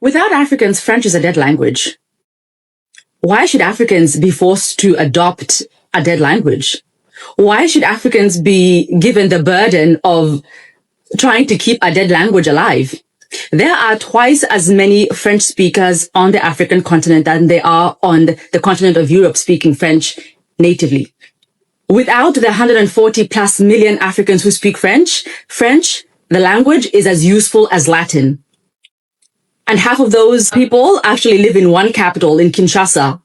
Without Africans, French is a dead language. Why should Africans be forced to adopt a dead language? Why should Africans be given the burden of trying to keep a dead language alive? There are twice as many French speakers on the African continent than there are on the continent of Europe speaking French natively. Without the 140 plus million Africans who speak French, the language, is as useful as Latin. And half of those people actually live in one capital, in Kinshasa,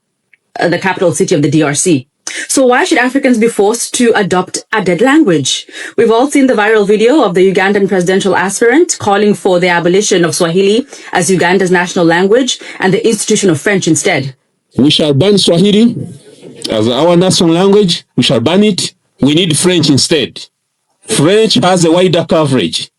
the capital city of the DRC. So why should Africans be forced to adopt a dead language? We've all seen the viral video of the Ugandan presidential aspirant calling for the abolition of Swahili as Uganda's national language and the institution of French instead. We shall ban Swahili as our national language. We shall ban it. We need French instead. French has a wider coverage.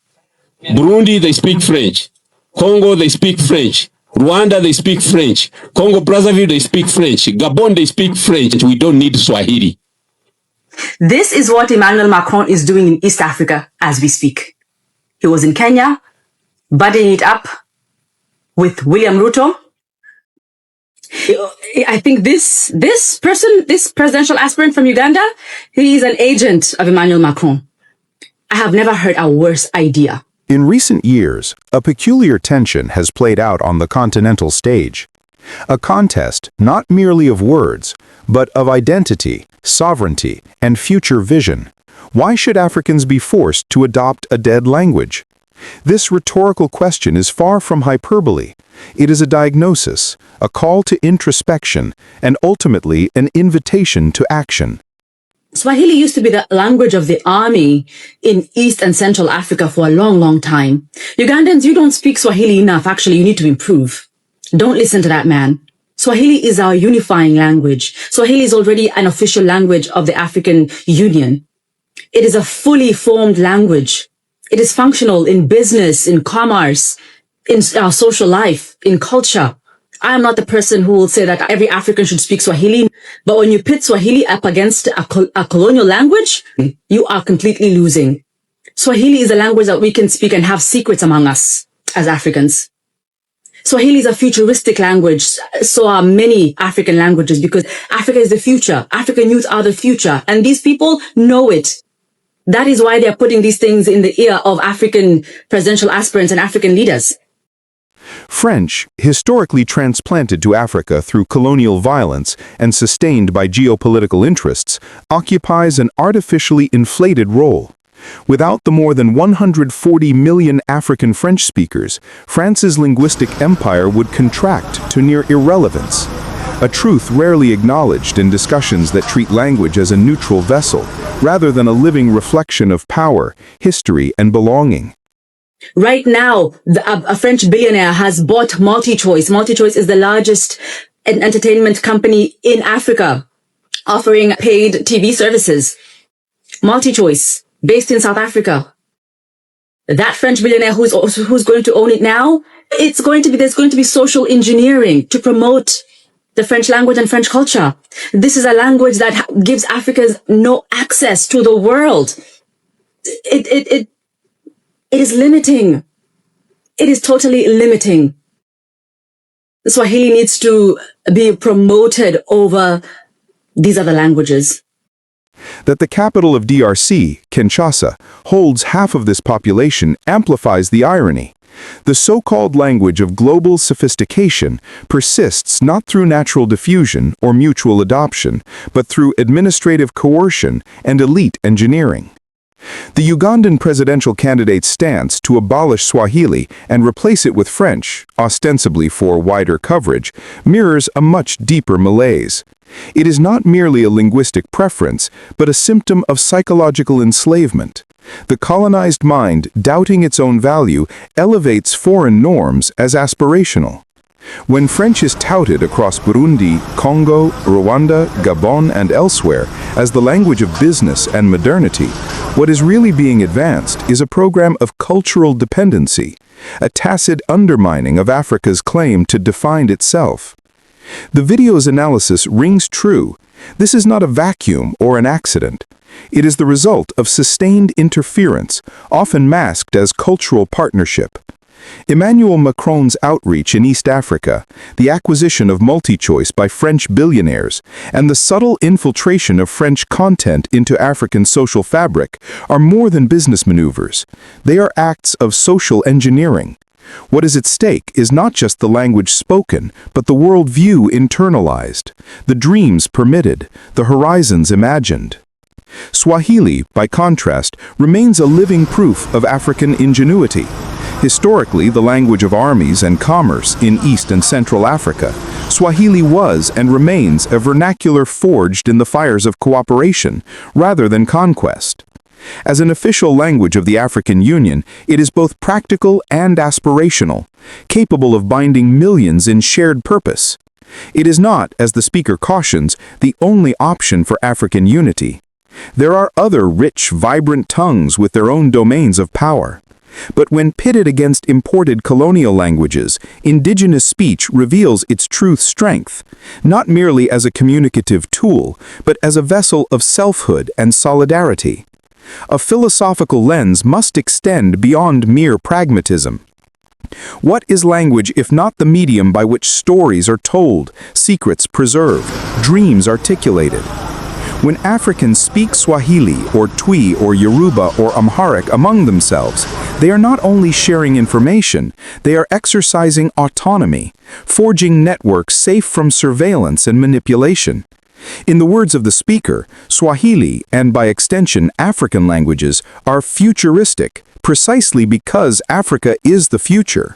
Burundi, they speak French. Congo, they speak French. Rwanda, they speak French. Congo Brazzaville, they speak French. Gabon, they speak French. We don't need Swahili. This is what Emmanuel Macron is doing in East Africa as we speak. He was in Kenya, buddying it up with William Ruto. I think this presidential aspirant from Uganda, he is an agent of Emmanuel Macron. I have never heard a worse idea. In recent years, a peculiar tension has played out on the continental stage. A contest not merely of words, but of identity, sovereignty, and future vision. Why should Africans be forced to adopt a dead language? This rhetorical question is far from hyperbole. It is a diagnosis, a call to introspection, and ultimately an invitation to action. Swahili used to be the language of the army in East and Central Africa for a long, long time. Ugandans, you don't speak Swahili enough. Actually, you need to improve. Don't listen to that man. Swahili is our unifying language. Swahili is already an official language of the African Union. It is a fully formed language. It is functional in business, in commerce, in our social life, in culture. I am not the person who will say that every African should speak Swahili, but when you pit Swahili up against a colonial language, you are completely losing. Swahili is a language that we can speak and have secrets among us as Africans. Swahili is a futuristic language. So are many African languages because Africa is the future. African youth are the future. And these people know it. That is why they're putting these things in the ear of African presidential aspirants and African leaders. French, historically transplanted to Africa through colonial violence and sustained by geopolitical interests, occupies an artificially inflated role. Without the more than 140 million African French speakers, France's linguistic empire would contract to near irrelevance. A truth rarely acknowledged in discussions that treat language as a neutral vessel, rather than a living reflection of power, history, and belonging. Right now, a French billionaire has bought MultiChoice. MultiChoice is the largest entertainment company in Africa, offering paid TV services. MultiChoice, based in South Africa. That French billionaire who's going to own it now, there's going to be social engineering to promote the French language and French culture. This is a language that gives Africans no access to the world. It is limiting. It is totally limiting. Swahili needs to be promoted over these other languages. That the capital of DRC, Kinshasa, holds half of this population amplifies the irony. The so-called language of global sophistication persists not through natural diffusion or mutual adoption, but through administrative coercion and elite engineering. The Ugandan presidential candidate's stance to abolish Swahili and replace it with French, ostensibly for wider coverage, mirrors a much deeper malaise. It is not merely a linguistic preference, but a symptom of psychological enslavement. The colonized mind, doubting its own value, elevates foreign norms as aspirational. When French is touted across Burundi, Congo, Rwanda, Gabon, and elsewhere as the language of business and modernity, what is really being advanced is a program of cultural dependency, a tacit undermining of Africa's claim to define itself. The video's analysis rings true. This is not a vacuum or an accident. It is the result of sustained interference, often masked as cultural partnership. Emmanuel Macron's outreach in East Africa, the acquisition of MultiChoice by French billionaires, and the subtle infiltration of French content into African social fabric are more than business maneuvers. They are acts of social engineering. What is at stake is not just the language spoken, but the worldview internalized, the dreams permitted, the horizons imagined. Swahili, by contrast, remains a living proof of African ingenuity. Historically, the language of armies and commerce in East and Central Africa, Swahili was and remains a vernacular forged in the fires of cooperation rather than conquest. As an official language of the African Union, it is both practical and aspirational, capable of binding millions in shared purpose. It is not, as the speaker cautions, the only option for African unity. There are other rich, vibrant tongues with their own domains of power. But when pitted against imported colonial languages, indigenous speech reveals its true strength, not merely as a communicative tool, but as a vessel of selfhood and solidarity. A philosophical lens must extend beyond mere pragmatism. What is language if not the medium by which stories are told, secrets preserved, dreams articulated? When Africans speak Swahili or Twi or Yoruba or Amharic among themselves, they are not only sharing information, they are exercising autonomy, forging networks safe from surveillance and manipulation. In the words of the speaker, Swahili, and by extension African languages, are futuristic, precisely because Africa is the future.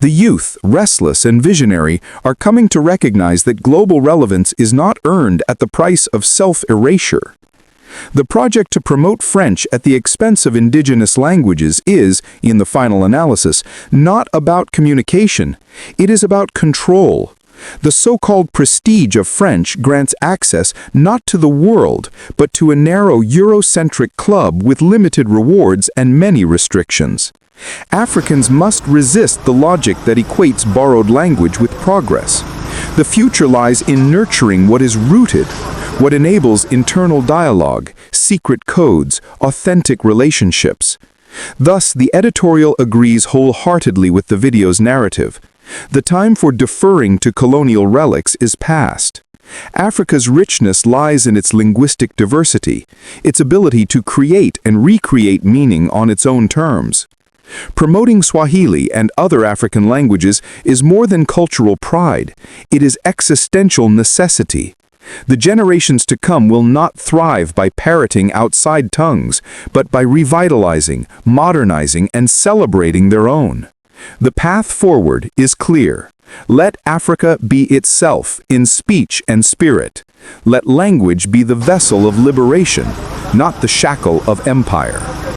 The youth, restless and visionary, are coming to recognize that global relevance is not earned at the price of self-erasure. The project to promote French at the expense of indigenous languages is, in the final analysis, not about communication. It is about control. The so-called prestige of French grants access not to the world, but to a narrow Eurocentric club with limited rewards and many restrictions. Africans must resist the logic that equates borrowed language with progress. The future lies in nurturing what is rooted, what enables internal dialogue, secret codes, authentic relationships. Thus, the editorial agrees wholeheartedly with the video's narrative. The time for deferring to colonial relics is past. Africa's richness lies in its linguistic diversity, its ability to create and recreate meaning on its own terms. Promoting Swahili and other African languages is more than cultural pride. It is existential necessity. The generations to come will not thrive by parroting outside tongues, but by revitalizing, modernizing, and celebrating their own. The path forward is clear. Let Africa be itself in speech and spirit. Let language be the vessel of liberation, not the shackle of empire.